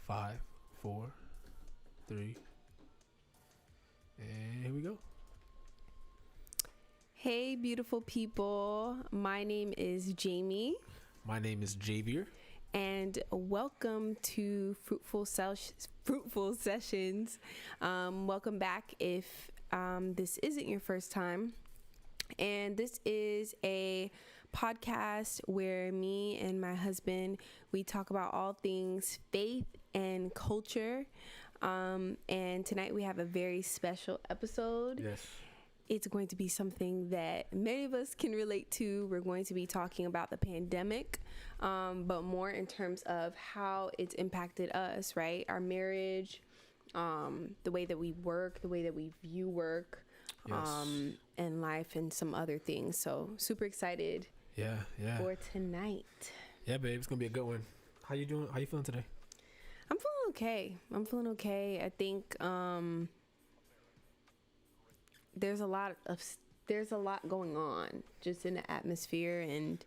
5, 4, 3, and here we go. Hey, beautiful people. My name is Jamie. My name is Javier. And welcome to Fruitful Sessions. Welcome back if this isn't your first time. And this is a podcast where me and my husband, we talk about all things faith and culture. And tonight we have a very special episode. Yes. It's going to be something that many of us can relate to. We're going to be talking about the pandemic, but more in terms of how it's impacted us, right? Our marriage, the way that we work, the way that we view work, Yes. and life and some other things. So super excited for tonight. Yeah, babe, it's going to be a good one. How you doing? How you feeling today? I'm feeling okay. I think there's a lot going on just in the atmosphere, and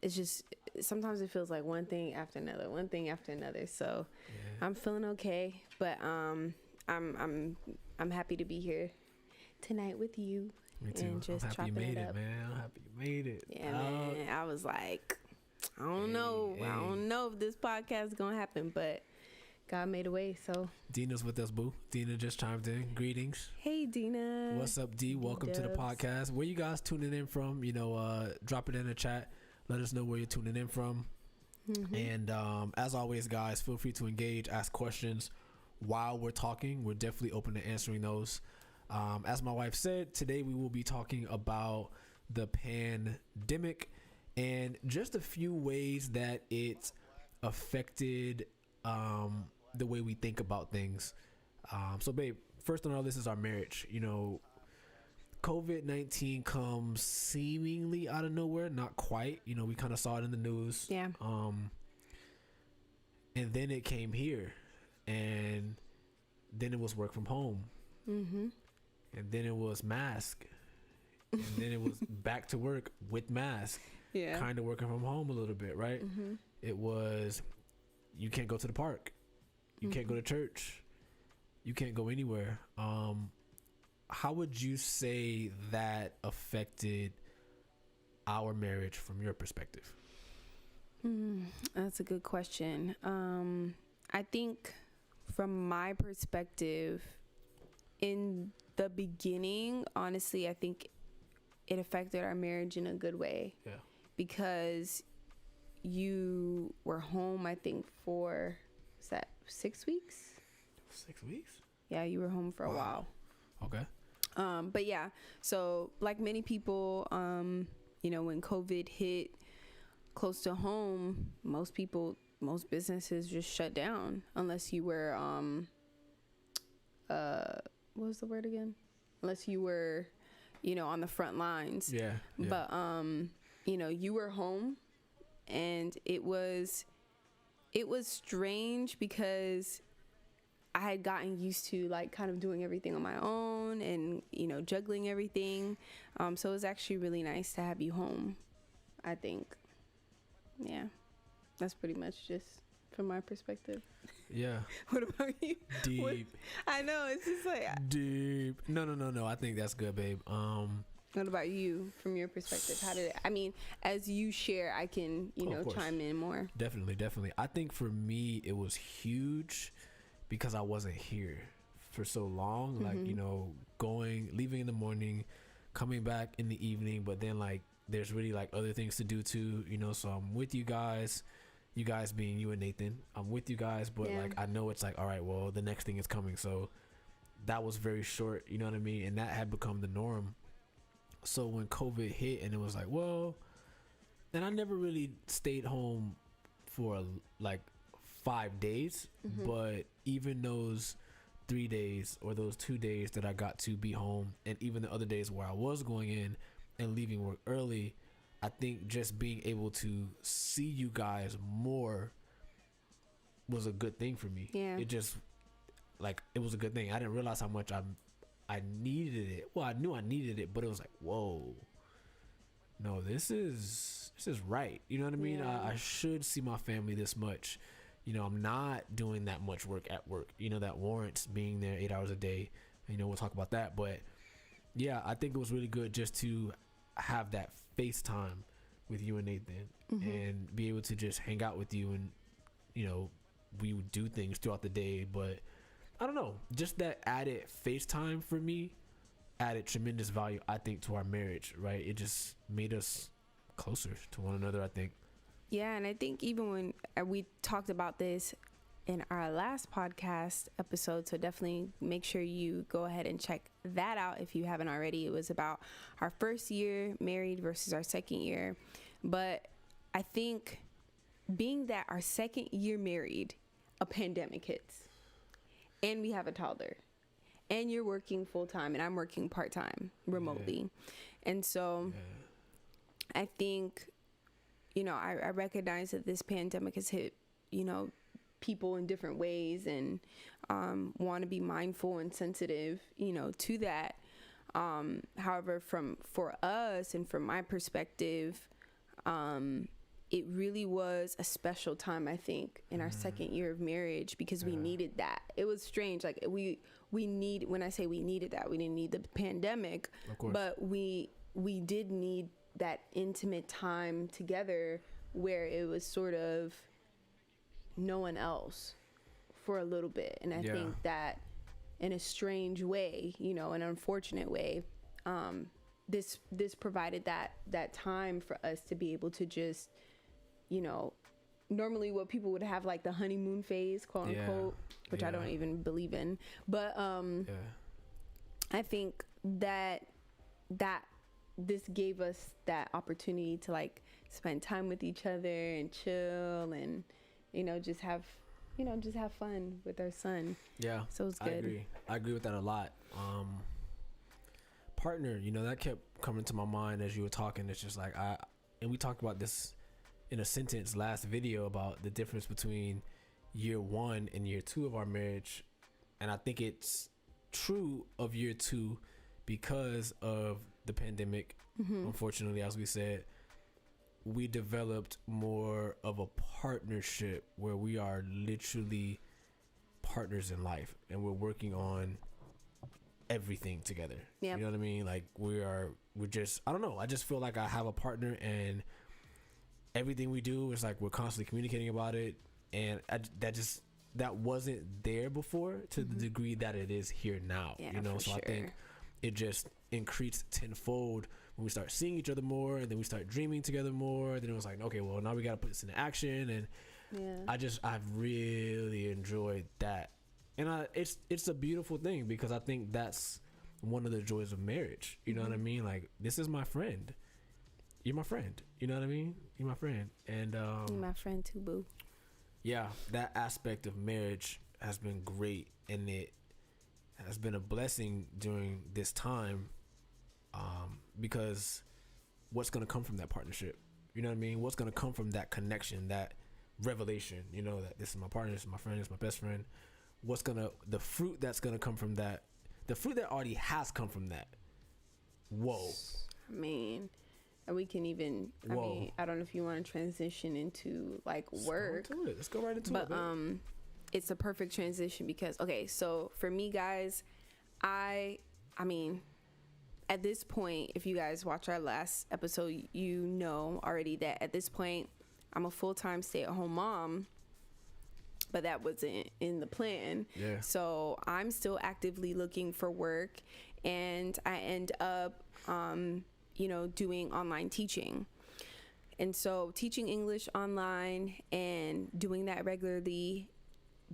it's just sometimes it feels like one thing after another. So I'm feeling okay, but I'm happy to be here tonight with you. Me too. And just I'm happy you chopping made it it, up. man. I'm happy you made it. Yeah, man. I was like, I don't know if this podcast is gonna happen, but God made a way. So Dina's with us, boo. Dina just chimed in. Greetings. hey, Dina. What's up, D? Welcome to the D-dubs. podcast. Where you guys tuning in from? Drop it in the chat. Let us know where you're tuning in from. Mm-hmm. And as always, guys, feel free to engage, ask questions while we're talking. We're definitely open to answering those. As my wife said, today we will be talking about the pandemic and just a few ways that it affected the way we think about things. So, babe, first on our list is our marriage. You know, COVID-19 comes seemingly out of nowhere, not quite. You know, we kind of saw it in the news. Yeah. And then it came here, and then it was work from home. Mm-hmm. And then it was mask. And then it was back to work with mask. Yeah. Kind of working from home a little bit, right? Mm-hmm. It was, you can't go to the park. You can't go to church. You can't go anywhere. How would you say that affected our marriage from your perspective? That's a good question. I think from my perspective, in the beginning, honestly, I think it affected our marriage in a good way. Yeah. Because you were home, I think, for, was that 6 weeks? 6 weeks? Yeah, you were home for a while. Okay. But yeah, so like many people, when COVID hit close to home, most businesses just shut down unless you were, what was the word again? Unless you were, on the front lines. Yeah. But, you were home, and it was strange because I had gotten used to like kind of doing everything on my own and, juggling everything. So it was actually really nice to have you home, I think. Yeah, that's pretty much just from my perspective. Yeah. What about you? Deep. I know, it's just like Deep. No. I think that's good, babe. What about you from your perspective? How did it, as you share, I can, chime in more. Definitely. I think for me, it was huge because I wasn't here for so long. Like, leaving in the morning, coming back in the evening, but then like, there's really like other things to do too, so I'm with you guys being you and Nathan. I'm with you guys, but like, I know it's like, all right, well, the next thing is coming. So that was very short, you know what I mean? And that had become the norm. So when COVID hit and it was like, well, and I never really stayed home for like 5 days, but even those 3 days or those 2 days that I got to be home, and even the other days where I was going in and leaving work early, I think just being able to see you guys more was a good thing for me. Yeah. It just, like, it was a good thing. I didn't realize how much I needed it. Well, I knew I needed it, but it was like, whoa, no, this is right. You know what I mean? Yeah. I should see my family this much. I'm not doing that much work at work, that warrants being there 8 hours a day. We'll talk about that. But yeah, I think it was really good just to have that FaceTime with you and Nathan and be able to just hang out with you, and we would do things throughout the day. But I don't know, just that added FaceTime for me added tremendous value, I think, to our marriage, right? It just made us closer to one another, I think. Yeah, and I think even when we talked about this in our last podcast episode, so definitely make sure you go ahead and check that out if you haven't already. It was about our first year married versus our second year. But I think being that our second year married, a pandemic hits, and we have a toddler, and you're working full-time and I'm working part-time remotely. And so I think, I recognize that this pandemic has hit, people in different ways, and want to be mindful and sensitive, to that. However, for us and from my perspective, it really was a special time, I think, in our second year of marriage, because we needed that. It was strange. Like when I say we needed that, we didn't need the pandemic, but we did need that intimate time together where it was sort of no one else for a little bit. And I think that in a strange way, an unfortunate way, this provided that time for us to be able to just, normally what people would have like the honeymoon phase, quote unquote, which I don't even believe in. But I think that this gave us that opportunity to like spend time with each other and chill and, just have fun with our son. Yeah. So it's good. I agree with that a lot. Partner, that kept coming to my mind as you were talking. It's just like, and we talked about this in a sentence last video about the difference between year 1 and year 2 of our marriage. And I think it's true of year 2 because of the pandemic. Unfortunately, as we said, we developed more of a partnership where we are literally partners in life, and we're working on everything together. You know what I mean? Like we're just, I don't know, I just feel like I have a partner, and everything we do is like we're constantly communicating about it, and that wasn't there before to the degree that it is here now. So I think it just increased tenfold when we start seeing each other more, and then we start dreaming together more. Then it was like, okay, well, now we got to put this into action. And I've really enjoyed that. And it's a beautiful thing, because I think that's one of the joys of marriage. You know what I mean? Like, this is my friend. You're my friend. You know what I mean? You're my friend. And you're my friend too, boo. Yeah, that aspect of marriage has been great, and it has been a blessing during this time, because what's going to come from that partnership? You know what I mean? What's going to come from that connection, that revelation, that this is my partner, this is my friend, this is my best friend. The fruit that's going to come from that, the fruit that already has come from that. Whoa. I mean, and we can even, I don't know if you want to transition into like work. Let's go right into it. But it's a perfect transition because, okay, so for me, guys, I mean, at this point, if you guys watch our last episode, you know already that at this point, I'm a full-time stay-at-home mom, but that wasn't in the plan. Yeah. So I'm still actively looking for work, and I end up, doing online teaching. And so teaching English online and doing that regularly.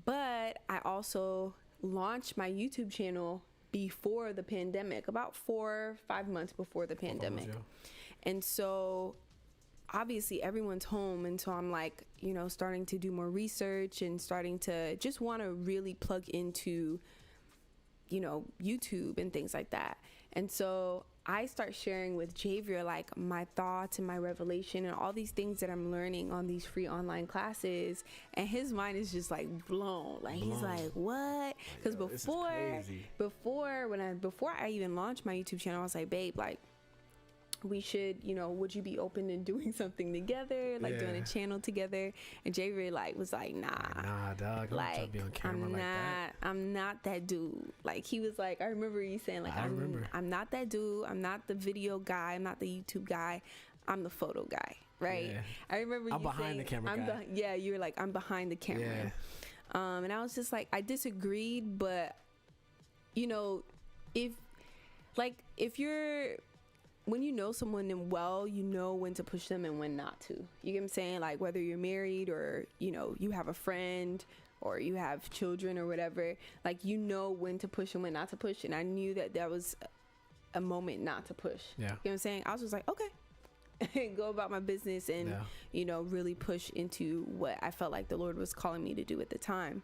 But I also launched my YouTube channel before the pandemic, about 4 or 5 months before the pandemic. And so obviously everyone's home. And so I'm like, starting to do more research and starting to just want to really plug into, YouTube and things like that. And so I start sharing with Javier like my thoughts and my revelation and all these things that I'm learning on these free online classes, and his mind is just like blown. He's like, what? Because before I even launched my YouTube channel, I was like, babe, like we should, would you be open to doing something together, like doing a channel together? And Jay really was like, nah, dog, like, be on camera I'm not that dude. Like, he was like, I remember you saying, like, I'm not that dude. I'm not the video guy. I'm not the YouTube guy. I'm the photo guy, right? Yeah. I remember you behind saying, the camera guy. You were like, I'm behind the camera. Yeah. And I was just like, I disagreed, but if you're, when you know someone and well, you know when to push them and when not to. You get what I'm saying? Like, whether you're married or, you have a friend or you have children or whatever, like, when to push and when not to push. And I knew that was a moment not to push. Yeah. You know what I'm saying? I was just like, okay, go about my business and, really push into what I felt like the Lord was calling me to do at the time.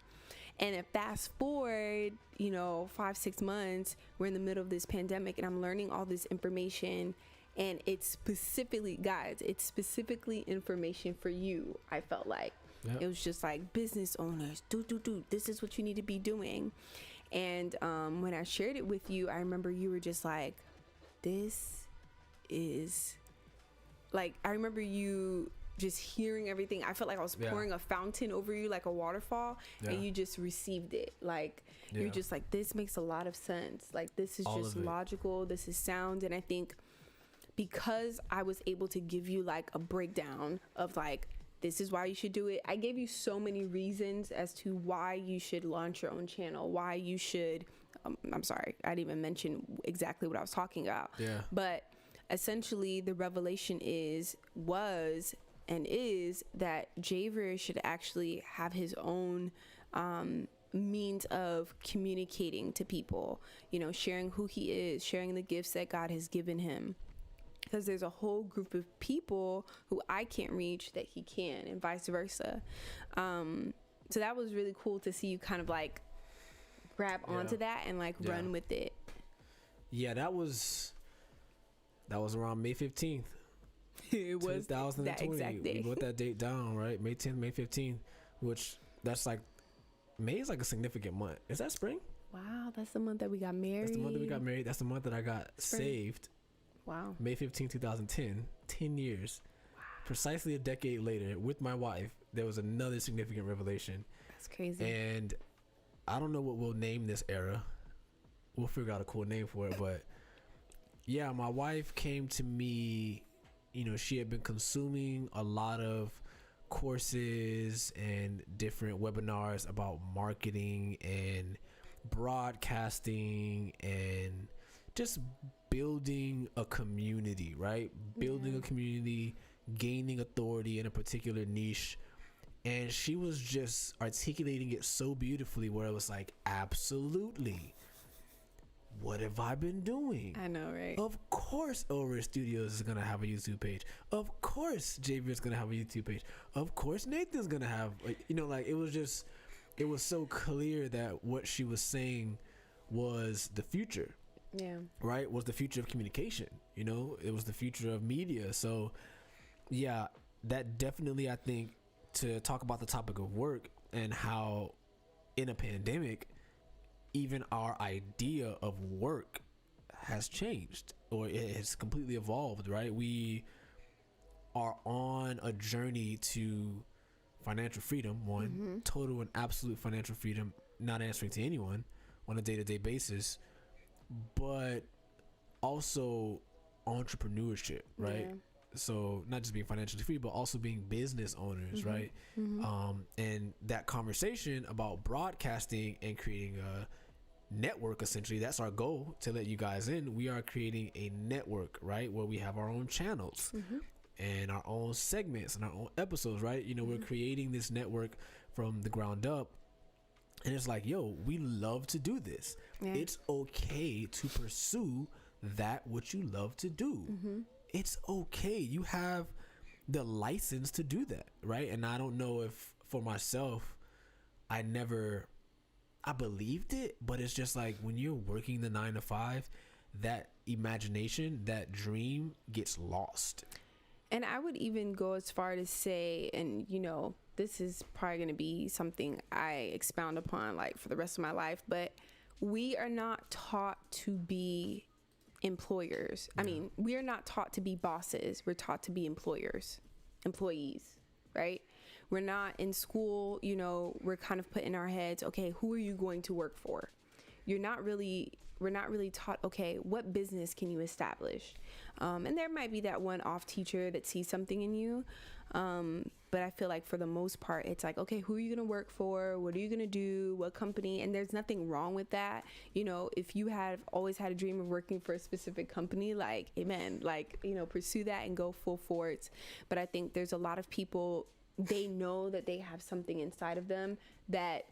And if fast forward, 5-6 months, we're in the middle of this pandemic and I'm learning all this information, and it's specifically information for you. I felt like it was just like, business owners, do, this is what you need to be doing. And when I shared it with you, I remember you were just like, this is like, I remember you just hearing everything. I felt like I was pouring a fountain over you, like a waterfall, and you just received it. Like, you're just like, this makes a lot of sense. Like, this is all just logical. This is sound. And I think because I was able to give you like a breakdown of like, this is why you should do it. I gave you so many reasons as to why you should launch your own channel, why you should, I'm sorry, I didn't even mention exactly what I was talking about. Yeah. But essentially the revelation was that Javier should actually have his own means of communicating to people, sharing who he is, sharing the gifts that God has given him. Because there's a whole group of people who I can't reach that he can, and vice versa. So that was really cool to see you kind of like grab onto that and like run with it. Yeah, that was around May 15th. It was 2020. that exact day. We wrote that date down, right? May 10th, May 15th, which that's like, May is like a significant month. Is that spring? Wow, that's the month that we got married. That's the month that we got married. That's the month that I got saved. Wow. May 15th, 2010. 10 years. Wow. Precisely a decade later, with my wife, there was another significant revelation. That's crazy. And I don't know what we'll name this era. We'll figure out a cool name for it. But yeah, my wife came to me. She had been consuming a lot of courses and different webinars about marketing and broadcasting and just building a community, right? Building a community, gaining authority in a particular niche. And she was just articulating it so beautifully where it was like, absolutely. What have I been doing? I know, right? Of course Over Studios is going to have a YouTube page. Of course Javier is going to have a YouTube page. Of course Nathan's going to have, it was so clear that what she was saying was the future. Yeah. Right? Was the future of communication. It was the future of media. So, yeah, that definitely, I think, to talk about the topic of work and how in a pandemic, even our idea of work has changed, or it has completely evolved, right? We are on a journey to financial freedom, total and absolute financial freedom, not answering to anyone on a day-to-day basis, but also entrepreneurship, right? Yeah. So not just being financially free, but also being business owners, right? And that conversation about broadcasting and creating a network, essentially, that's our goal, to let you guys in. We are creating a network, right, where we have our own channels and our own segments and our own episodes, right? We're creating this network from the ground up. And it's like, yo, we love to do this. Yeah. It's okay to pursue that which you love to do. It's okay. You have the license to do that, right? And I don't know if for myself, I believed it, but it's just like when you're working the 9 to 5, that imagination, that dream gets lost. And I would even go as far to say, and this is probably going to be something I expound upon like for the rest of my life, but we are not taught to be employers. Yeah. I mean, we are not taught to be bosses. We're taught to be employers, employees, right? We're not in school, you know, we're kind of put in our heads, okay, who are you going to work for? We're not really taught, okay, what business can you establish? And there might be that one off teacher that sees something in you. But I feel like for the most part, it's like, okay, who are you going to work for? What are you going to do? What company? And there's nothing wrong with that. You know, if you have always had a dream of working for a specific company, like, amen, like, you know, pursue that and go full force. But I think there's a lot of people, they know that they have something inside of them that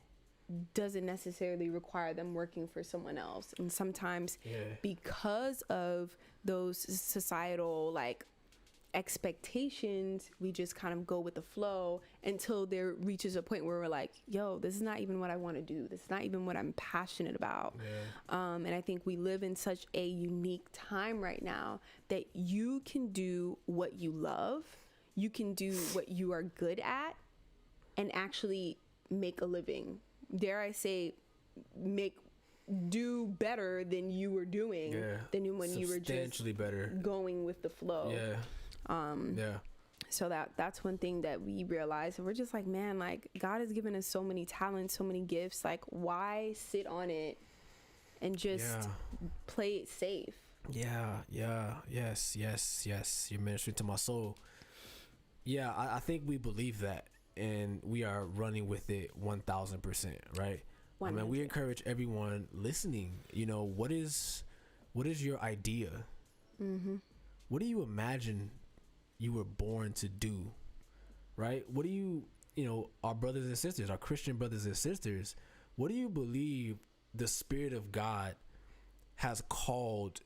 doesn't necessarily require them working for someone else. And sometimes because of those societal, like, expectations, we just kind of go with the flow until there reaches a point where we're like, yo, this is not even what I want to do. This is not even what I'm passionate about. And I think we live in such a unique time right now that you can do what you love, you can do what you are good at, and actually make a living. Dare I say, do better than you were doing than when you were just better going with the flow. So that's one thing that we realize, and we're just like, man, like, God has given us so many talents, so many gifts. Like, why sit on it and just play it safe? Yes. You're ministering to my soul. I think we believe that, and we are running with it 1,000%, right? I mean, we encourage everyone listening, you know, what is your idea? What do you imagine you were born to do, right? What do you know, our brothers and sisters, our Christian brothers and sisters, what do you believe the Spirit of God has called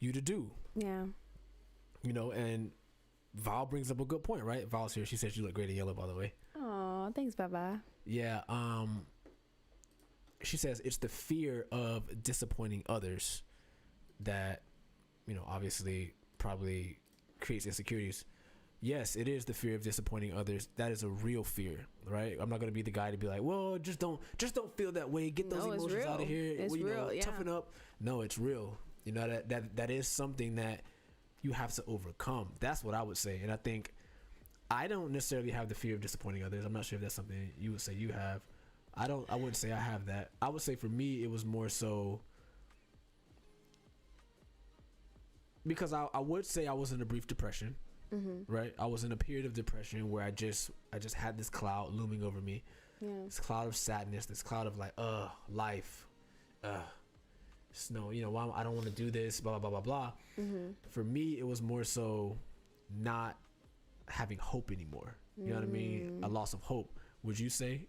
you to do? You know, and Val brings up a good point, right? Val's here. She said you look great in yellow, by the way. Oh, thanks, Baba. She says it's the fear of disappointing others that, you know, obviously probably creates insecurities. Yes, it is the fear of disappointing others. That is a real fear, right? I'm not going to be the guy to be like, well, just don't feel that way. Get those emotions out of here. It's real. Toughen up. No, it's real. You know, that is something that you have to overcome. That's what I would say. And I think I don't necessarily have the fear of disappointing others. I'm not sure if that's something you would say you have. I wouldn't say I have that. I would say for me, it was more so because I would say I was in a brief depression, right? I was in a period of depression where I just had this cloud looming over me, this cloud of sadness, this cloud of like, life, snow, you know, why I don't want to do this, blah, blah, blah, blah, blah. For me, it was more so not having hope anymore. You know what I mean? A loss of hope. Would you say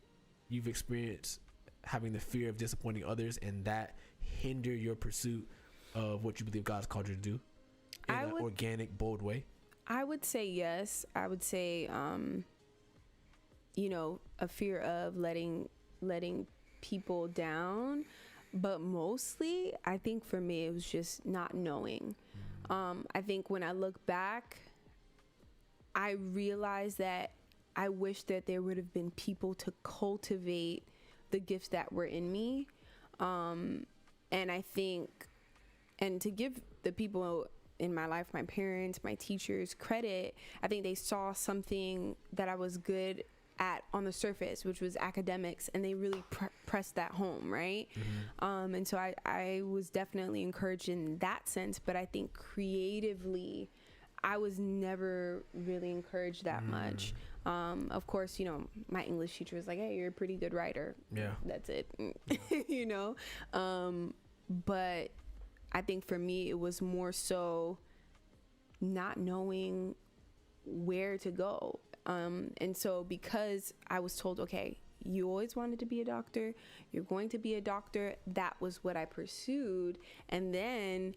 you've experienced having the fear of disappointing others and that hinder your pursuit of what you believe God's called you to do in an organic, bold way? I would say yes. I would say, you know, a fear of letting people down. But mostly, I think for me, it was just not knowing. I think when I look back, I realized that I wish that there would have been people to cultivate the gifts that were in me. And I think, and to give the people in my life, my parents, my teachers, credit, I think they saw something that I was good at on the surface, which was academics, and they really pressed that home, right? And so I was definitely encouraged in that sense, but I think creatively, I was never really encouraged that much. Of course, you know, my English teacher was like, hey, you're a pretty good writer. That's it. You know? But I think for me, it was more so not knowing where to go. And so because I was told, okay, you always wanted to be a doctor, you're going to be a doctor, that was what I pursued. And then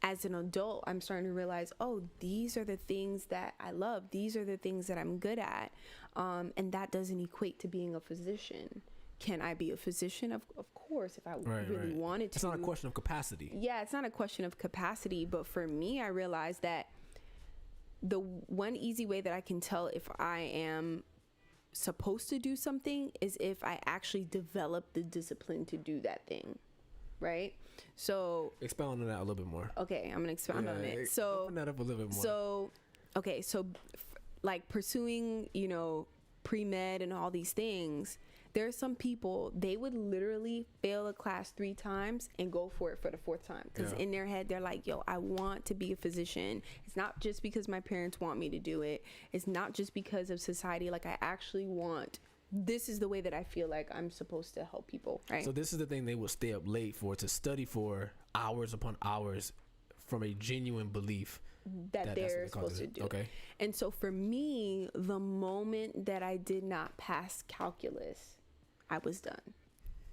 as an adult, I'm starting to realize, oh, these are the things that I love. These are the things that I'm good at. And that doesn't equate to being a physician. Can I be a physician? Of course, if I really wanted to. It's not a question of capacity. Yeah, it's not a question of capacity. But for me, I realized that the one easy way that I can tell if I am supposed to do something is if I actually develop the discipline to do that thing. right? So expound on that a little bit more. Okay, I'm gonna expound on it. So open that up a little bit more. So okay, so like pursuing, you know, pre-med and all these things, there are some people, they would literally fail a class 3 times and go for it for the 4th time, because in their head they're like, yo, I want to be a physician. It's not just because my parents want me to do it. It's not just because of society. Like, I actually want, this is the way that I feel like I'm supposed to help people, right? So this is the thing they would stay up late for, to study for hours upon hours from a genuine belief that they're supposed to do. Okay. And so for me, the moment that I did not pass calculus, I was done.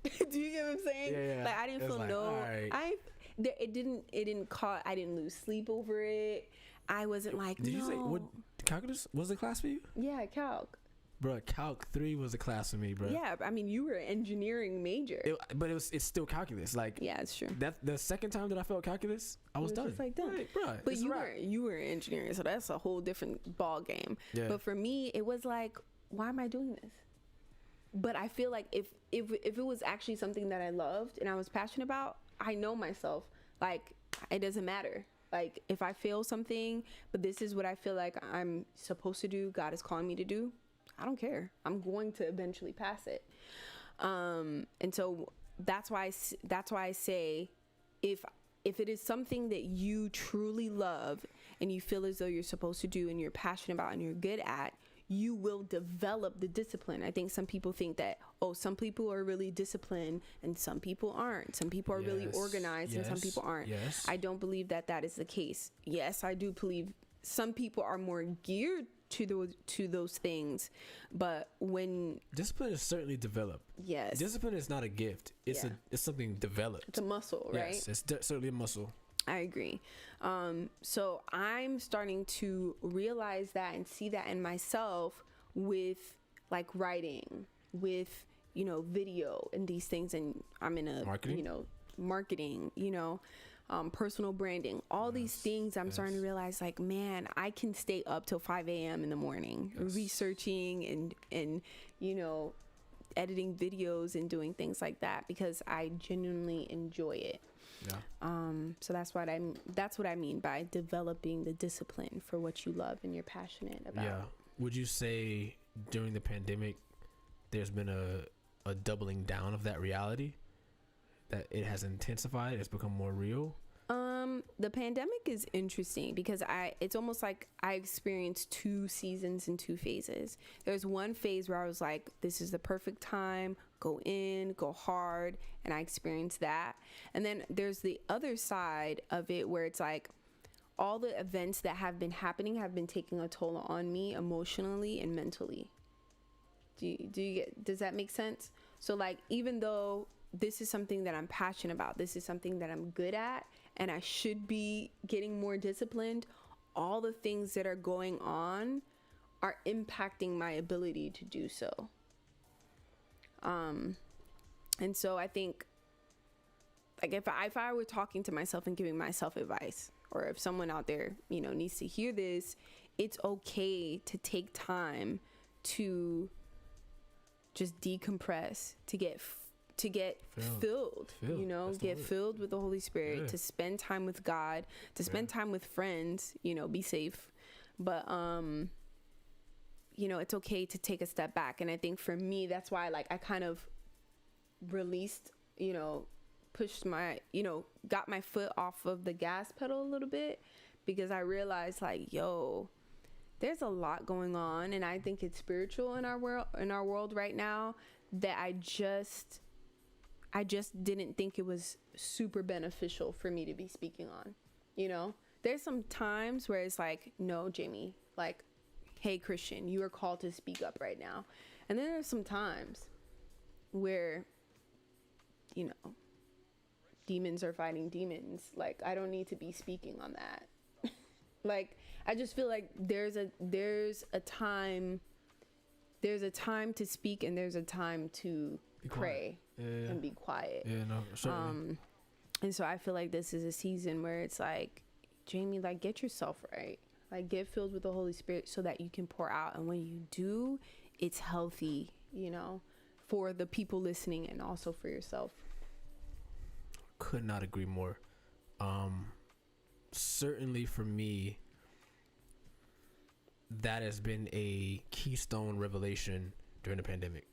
Do you get what I'm saying? Yeah. Like, I didn't feel it didn't cause, I didn't lose sleep over it. I wasn't like, Did you say what calculus was the class for you? Yeah, calc. Bro, Calc 3 was a class for me, bro. Yeah, I mean, you were an engineering major. It's still calculus. Like, yeah, it's true. That the second time that I felt calculus, I was done. Just like done. Right, bro, but you were engineering, so that's a whole different ball game. Yeah. But for me, it was like, why am I doing this? But I feel like if it was actually something that I loved and I was passionate about, I know myself. Like, it doesn't matter. Like, if I fail something, but this is what I feel like I'm supposed to do, God is calling me to do, I don't care. I'm going to eventually pass it. And so that's why I say, if it is something that you truly love and you feel as though you're supposed to do and you're passionate about and you're good at, you will develop the discipline. I think some people think that, some people are really disciplined and some people aren't. Some people are really organized and some people aren't. Yes. I don't believe that is the case. Yes, I do believe some people are more geared to those things, but when discipline is certainly developed. Yes, discipline is not a gift. It's something developed. It's a muscle, right? Yes, it's certainly a muscle. I agree. So I'm starting to realize that and see that in myself with like writing, with, you know, video and these things, and I'm in a marketing, personal branding, all these things. I'm starting to realize, like, man, I can stay up till 5 a.m. in the morning researching and editing videos and doing things like that because I genuinely enjoy it. So that's what I mean by developing the discipline for what you love and you're passionate about. Yeah. Would you say during the pandemic there's been a doubling down of that reality? That it has intensified, it's become more real? The pandemic is interesting because it's almost like I experienced 2 seasons and 2 phases. There's one phase where I was like, this is the perfect time, go in, go hard, and I experienced that. And then there's the other side of it where it's like all the events that have been happening have been taking a toll on me emotionally and mentally. Does that make sense? So like, even though this is something that I'm passionate about, this is something that I'm good at, and I should be getting more disciplined, all the things that are going on are impacting my ability to do so. And so I think, like, if I were talking to myself and giving myself advice, or if someone out there, needs to hear this, it's okay to take time to just decompress, to get filled, get filled with the Holy Spirit, to spend time with God, to spend time with friends, be safe. But, it's okay to take a step back. And I think for me, that's why, like, I kind of released, pushed my, got my foot off of the gas pedal a little bit, because I realized, like, there's a lot going on. And I think it's spiritual in our world right now that I just didn't think it was super beneficial for me to be speaking on. There's some times where it's like, no, Jamie, like, hey, Christian, you are called to speak up right now. And then there's some times where, demons are fighting demons. Like, I don't need to be speaking on that. Like, I just feel like there's a time to speak, and there's a time to pray and be quiet. And so I feel like this is a season where it's like, Jamie, like, get yourself right, like, get filled with the Holy Spirit so that you can pour out, and when you do, it's healthy, for the people listening and also for yourself. could not agree more. Certainly for me, that has been a keystone revelation during the pandemic.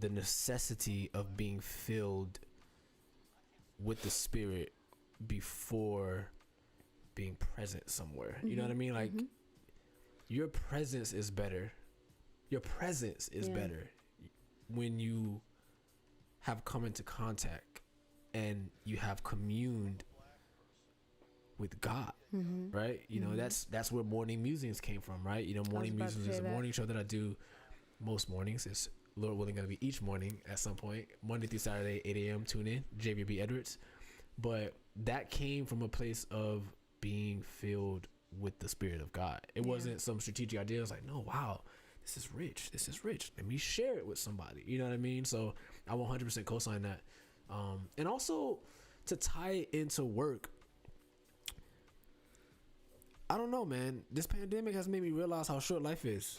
The necessity of being filled with the Spirit before being present somewhere. You know what I mean? Like, your presence is better. Your presence is better when you have come into contact and you have communed with God, right? You know, that's where morning musings came from, right? You know, morning musings is a morning show that I do most mornings. It's, Lord willing, going to be each morning at some point, Monday through Saturday, 8 a.m. Tune in, JBB Edwards. But that came from a place of being filled with the Spirit of God. It wasn't some strategic idea. It was like, no, wow, this is rich. This is rich. Let me share it with somebody. You know what I mean? So I 100% co-sign that. And also to tie it into work, I don't know, man. This pandemic has made me realize how short life is.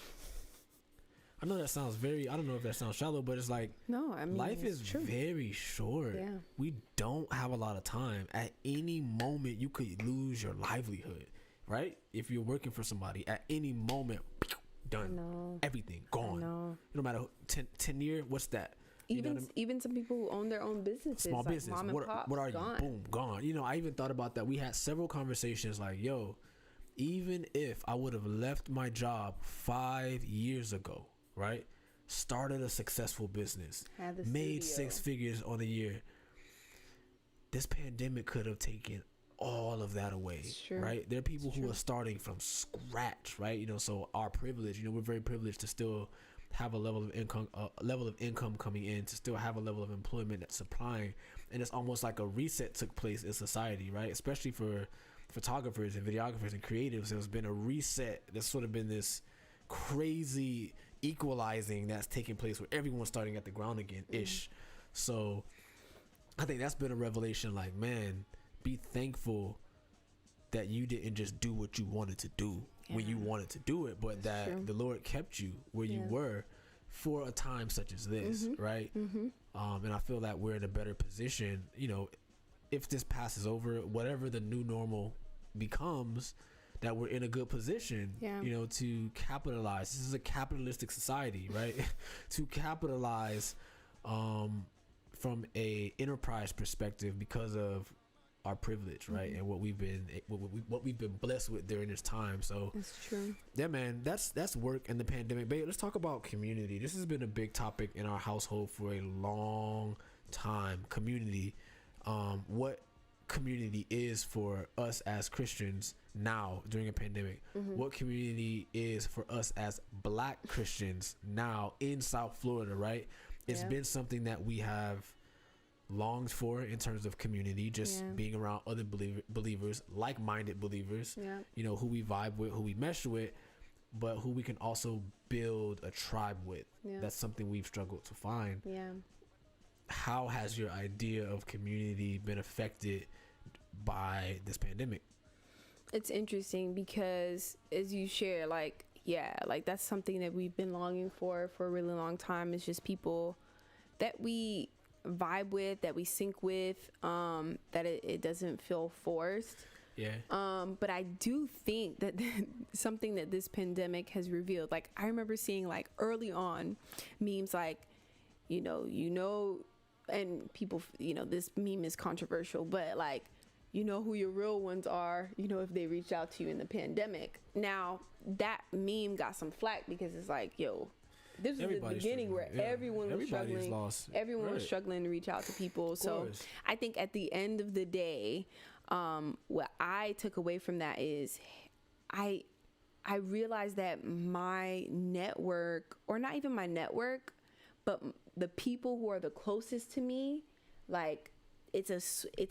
I know that sounds I don't know if that sounds shallow, but it's like, no, I mean, life is true. Very short. Yeah. We don't have a lot of time. At any moment, you could lose your livelihood, right? If you're working for somebody, at any moment, done. Everything, gone. No matter 10 year, what's that? Even some people who own their own businesses, small like business. mom and pop, what are gone. you? Boom, gone. You know, I even thought about that. We had several conversations like, yo, even if I would have left my job 5 years ago, right? Started a successful business, made 6 figures on a year. This pandemic could have taken all of that away, right? There are people who are starting from scratch, right? You know, so our privilege, you know, we're very privileged to still have a level of income coming in, to still have a level of employment that's supplying, and it's almost like a reset took place in society, right? Especially for photographers and videographers and creatives, there's been a reset. There's sort of been this crazy equalizing that's taking place where everyone's starting at the ground again ish. So I think that's been a revelation. Like, man, be thankful that you didn't just do what you wanted to do when you wanted to do it, but that the Lord kept you where you were for a time such as this, right? And I feel that we're in a better position, you know, if this passes over, whatever the new normal becomes, that we're in a good position, you know, to capitalize. This is a capitalistic society, right? To capitalize from a enterprise perspective because of our privilege, right? And what we've been blessed with during this time. So it's true. Yeah, man, that's work and the pandemic. Babe, let's talk about community. This has been a big topic in our household for a long time. Community. What community is for us as Christians now during a pandemic, what community is for us as Black Christians now in South Florida, right? It's been something that we have longed for in terms of community, just being around other believers, like-minded believers, you know, who we vibe with, who we mesh with, but who we can also build a tribe with. That's something we've struggled to find. How has your idea of community been affected by this pandemic? It's interesting because, as you share, like that's something that we've been longing for a really long time. It's just people that we vibe with, that we sync with, that it doesn't feel forced. But I do think that something that this pandemic has revealed, like I remember seeing like early on memes like, you know, and people, you know, this meme is controversial, but like, you know who your real ones are, you know, if they reached out to you in the pandemic. Now, that meme got some flack because it's like, yo, this is the beginning where everyone was struggling. Everyone was struggling to reach out to people. So I think at the end of the day, what I took away from that is I realized that my network, or not even my network, but the people who are the closest to me, like it's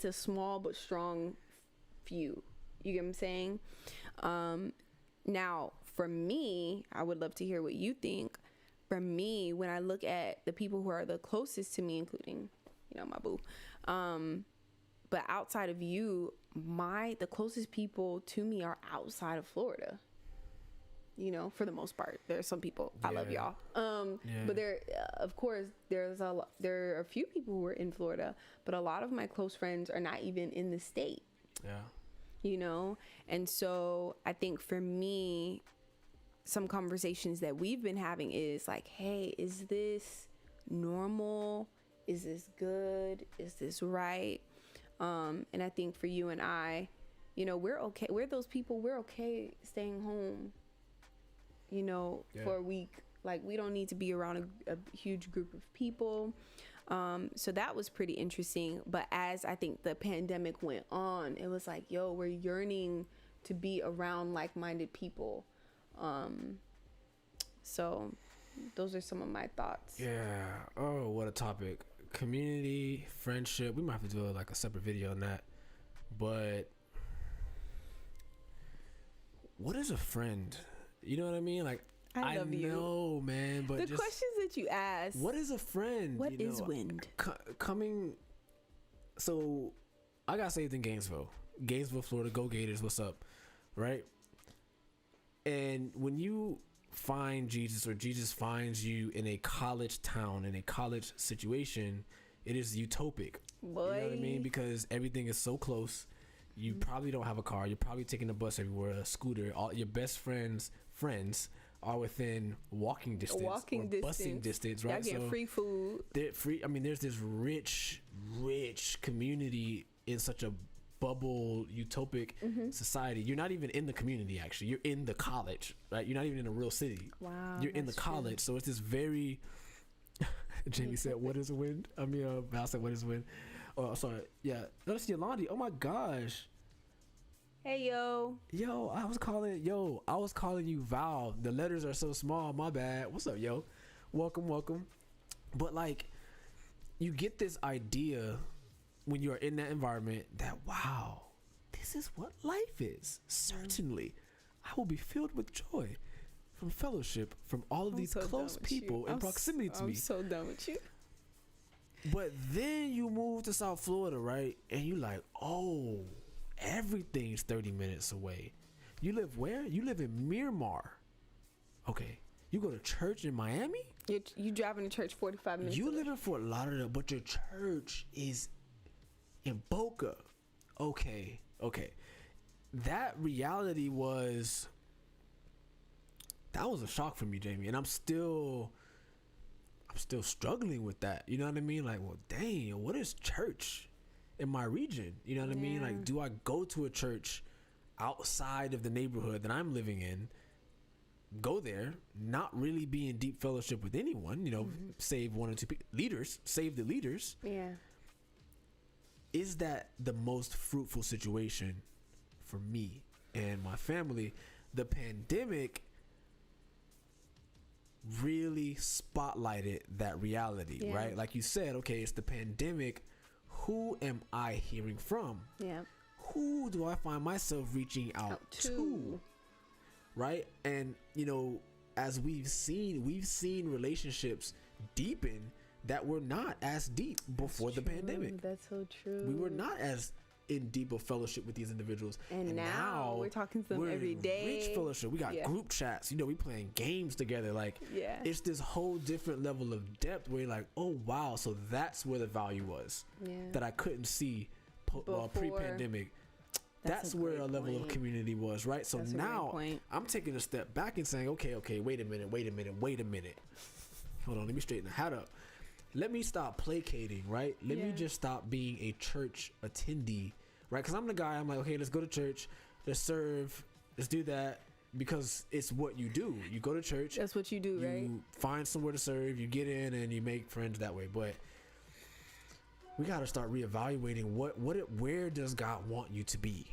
a small but strong few. You get what I'm saying? Now, for me, I would love to hear what you think. For me, when I look at the people who are the closest to me, including, you know, my boo, but outside of you, the closest people to me are outside of Florida. you know, for the most part. There are some people, I love Yeah. y'all. But there, of course, there are a few people who are in Florida, but a lot of my close friends are not even in the state. Yeah. You know? And so I think for me, some conversations that we've been having is like, hey, is this normal? Is this good? Is this right? And I think for you and I, you know, we're okay. We're those people, we're okay staying home, you know, for a week. Like, we don't need to be around a huge group of people. So that was pretty interesting. But as I think the pandemic went on, it was like, yo, we're yearning to be around like-minded people. So those are some of my thoughts. Yeah. Oh, what a topic. Community, friendship. We might have to do like a separate video on that. But what is a friend? You know what I mean? Like, I love know, man, but the just questions that you ask. what is a friend? What is wind? Coming. So, I got saved in Gainesville, Florida. Go Gators! What's up? Right. And when you find Jesus, or Jesus finds you in a college town, in a college situation, it is utopic. Boy. You know what I mean? Because everything is so close. You probably don't have a car. You're probably taking a bus everywhere, a scooter. All your best friends are within walking distance, busing distance, right? Y'all get free food. I mean, there's this rich community in such a bubble, utopic society. You're not even in the community, actually. You're in the college, right? You're not even in a real city. Wow. You're in the college. So it's this very... Jamie said, what is a wind? I mean, Val said, what is a wind? Oh, sorry. Yeah. Notice Yolandi. Oh, my gosh. Hey, yo. I was calling you Val. The letters are so small. My bad. What's up, yo? Welcome. But, like, you get this idea when you're in that environment that, wow, this is what life is. Certainly, I will be filled with joy from fellowship from all of these so close people in proximity to me. I'm so done with you. But then you move to South Florida, right? And you like, oh, everything's 30 minutes away. You live where? You live in Miramar. Okay. You go to church in Miami? You driving to church 45 minutes You away. live in Fort Lauderdale, but your church is in Boca. Okay. That reality was a shock for me, Jamie. And I'm still struggling with that. You know what I mean? Like, well, dang, what is church in my region? You know what I mean? Like, do I go to a church outside of the neighborhood that I'm living in, go there, not really be in deep fellowship with anyone, you know, save one or two leaders, save the leaders? Yeah. Is that the most fruitful situation for me and my family? The pandemic really spotlighted that reality, right? Like you said, okay, it's the pandemic. Who am I hearing from? Yeah. Who do I find myself reaching out to? Right? And, you know, as we've seen relationships deepen that were not as deep before the pandemic. That's so true. We were not as in deep of fellowship with these individuals, and now we're talking to them every day. Rich fellowship. We got group chats. You know, we playing games together. Like, it's this whole different level of depth where you're like, oh wow, so that's where the value was that I couldn't see pre-pandemic. That's where a level of community was, right? So now I'm taking a step back and saying, okay, wait a minute. Hold on, let me straighten the hat up. Let me stop placating, right? Let me just stop being a church attendee, right? Because I'm the guy, I'm like, okay, let's go to church, let's serve, let's do that, because it's what you do. You go to church. That's what you do, right? You find somewhere to serve, you get in, and you make friends that way. But we got to start reevaluating where does God want you to be?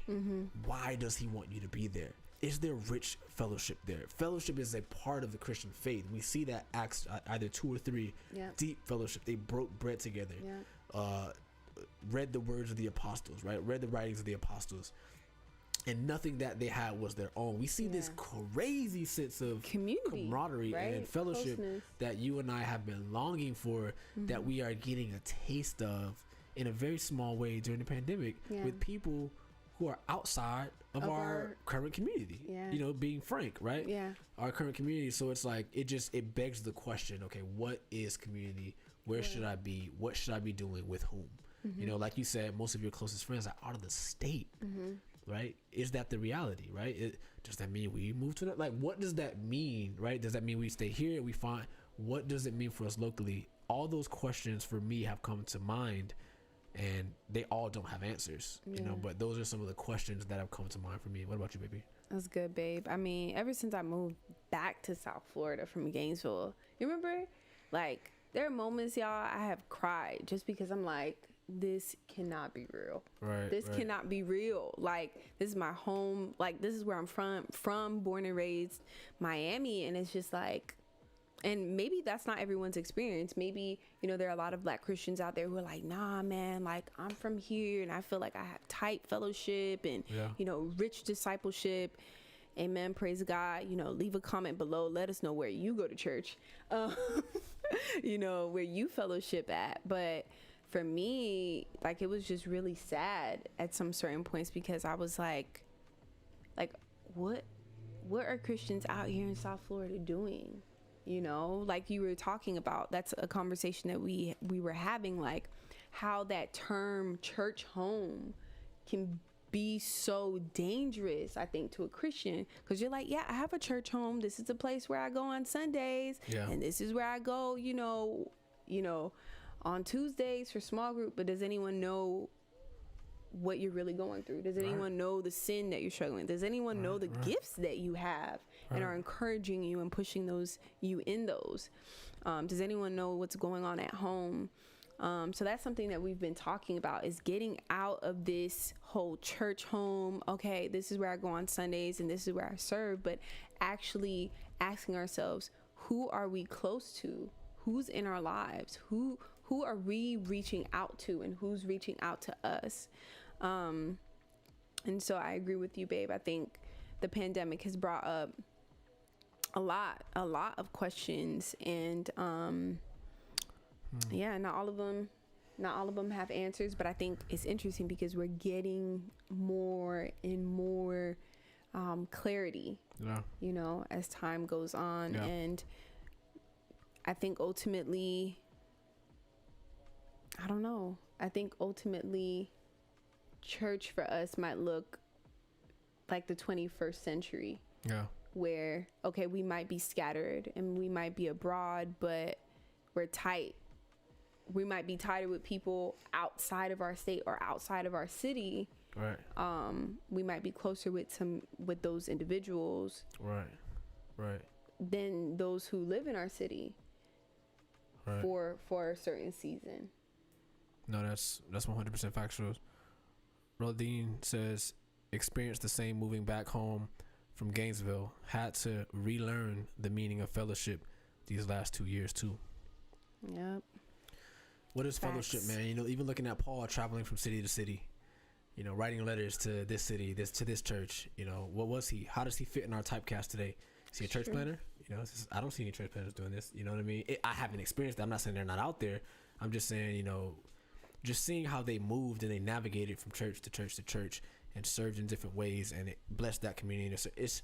Why does he want you to be there? Is there rich fellowship there? Fellowship is a part of the Christian faith. We see that Acts either 2 or 3, deep fellowship. They broke bread together, read the words of the apostles, right? Read the writings of the apostles. And nothing that they had was their own. We see this crazy sense of community, camaraderie, and fellowship that you and I have been longing for, that we are getting a taste of in a very small way during the pandemic with people who are outside of our current community. Yeah. You know, being frank, right? Yeah. Our current community. So it's like, it begs the question, okay, what is community? Where should I be? What should I be doing with whom? You know, like you said, most of your closest friends are out of the state, right? Is that the reality, right? Does that mean we move to that? Like, what does that mean, right? Does that mean we stay here? We find, what does it mean for us locally? All those questions for me have come to mind, and they all don't have answers, you know, but those are some of the questions that have come to mind for me. What about you, baby? That's good, babe. I mean, ever since I moved back to South Florida from Gainesville, you remember, like, there are moments, y'all, I have cried just because I'm like, this cannot be real. Right. This cannot be real. Like, this is my home. Like, this is where I'm from, born and raised, Miami. And it's just like, and maybe that's not everyone's experience. Maybe, you know, there are a lot of Black Christians out there who are like, nah, man, like, I'm from here and I feel like I have tight fellowship and, you know, rich discipleship. Amen. Praise God. You know, leave a comment below. Let us know where you go to church, you know, where you fellowship at. But for me, like, it was just really sad at some certain points because I was like, what are Christians out here in South Florida doing? You know, like you were talking about, that's a conversation that we were having, like how that term church home can be so dangerous, I think, to a Christian, because you're like, yeah, I have a church home. This is a place where I go on Sundays, and this is where I go, you know, on Tuesdays for small group. But does anyone know what you're really going through? Does anyone know the sin that you're struggling with? Does anyone know the gifts that you have and are encouraging you and pushing you in those? Does anyone know what's going on at home? So that's something that we've been talking about, is getting out of this whole church home. Okay, this is where I go on Sundays and this is where I serve, but actually asking ourselves, who are we close to? Who's in our lives? Who are we reaching out to, and who's reaching out to us? And so I agree with you, babe. I think the pandemic has brought up a lot of questions, and not all of them have answers, but I think it's interesting because we're getting more and more clarity, you know, as time goes on. And I think ultimately, I don't know. I think ultimately church for us might look like the 21st century. Yeah. Where, okay, we might be scattered and we might be abroad, but we're tight. We might be tighter with people outside of our state or outside of our city. Right. We might be closer with those individuals. Right. Right. Than those who live in our city. Right. For a certain season. No, that's 100% factual. Rodine says, experienced the same moving back home from Gainesville. Had to relearn the meaning of fellowship these last 2 years too. Yep. What is fellowship, man? You know, even looking at Paul traveling from city to city, you know, writing letters to this city, to this church. You know, what was he? How does he fit in our typecast today? Is he a church planner? You know, I don't see any church planners doing this. You know what I mean? I haven't experienced that. I'm not saying they're not out there. I'm just saying, you know, just seeing how they moved and they navigated from church to church to church and served in different ways, and it blessed that community. It's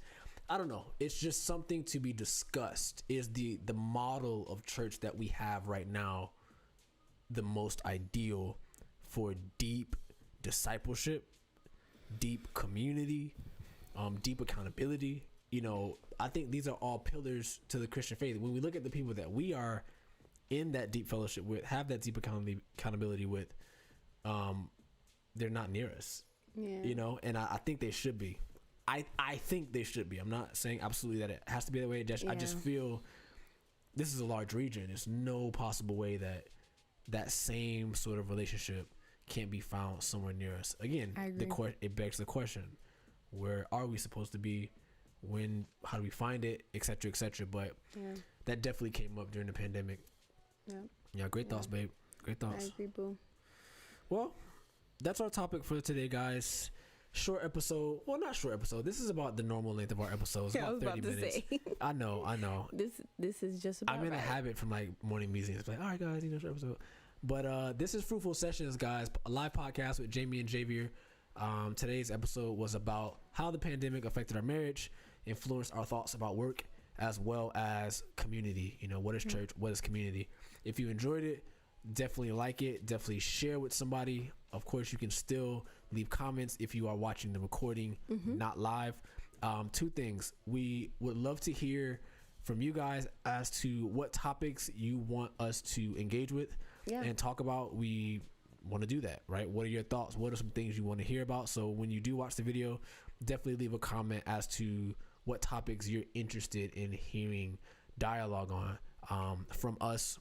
I don't know. It's just something to be discussed. Is the model of church that we have right now the most ideal for deep discipleship, deep community, deep accountability? You know, I think these are all pillars to the Christian faith. When we look at the people that we are in that deep fellowship with, have that deep accountability with, they're not near us. Yeah. You know, and I think they should be. I think they should be. I'm not saying absolutely that it has to be that way. I just feel this is a large region. There's no possible way that same sort of relationship can't be found somewhere near us. Again, it begs the question: where are we supposed to be? When? How do we find it? Et cetera, et cetera. But that definitely came up during the pandemic. Yeah. Great thoughts, babe. Great thoughts. I agree, boo. Well, that's our topic for today, guys. Short episode. Well, not short episode. This is about the normal length of our episodes. About 30 minutes. I know. This is just about. I'm in a habit from like morning meetings. It's like, all right, guys, short episode. But this is Fruitful Sessions, guys. A live podcast with Jamie and Javier. Today's episode was about how the pandemic affected our marriage, influenced our thoughts about work, as well as community. You know, what is church? What is community? If you enjoyed it, definitely like it. Definitely share with somebody. Of course, you can still leave comments if you are watching the recording, not live. Two things. We would love to hear from you guys as to what topics you want us to engage with and talk about. We want to do that, right? What are your thoughts? What are some things you want to hear about? So when you do watch the video, definitely leave a comment as to what topics you're interested in hearing dialogue on from us.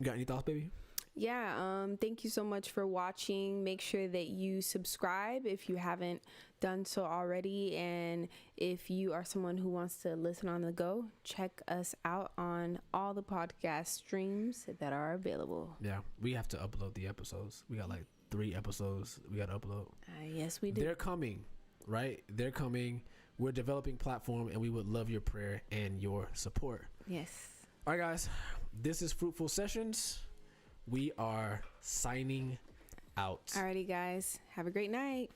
You got any thoughts, baby? Yeah, thank you so much for watching. Make sure that you subscribe if you haven't done so already. And if you are someone who wants to listen on the go, check us out on all the podcast streams that are available. Yeah, we have to upload the episodes. We got like 3 episodes we got to upload. Yes, we do. They're coming, right? They're coming. We're a developing platform, and we would love your prayer and your support. Yes. All right, guys, this is Fruitful Sessions. We are signing out. Alrighty, guys. Have a great night.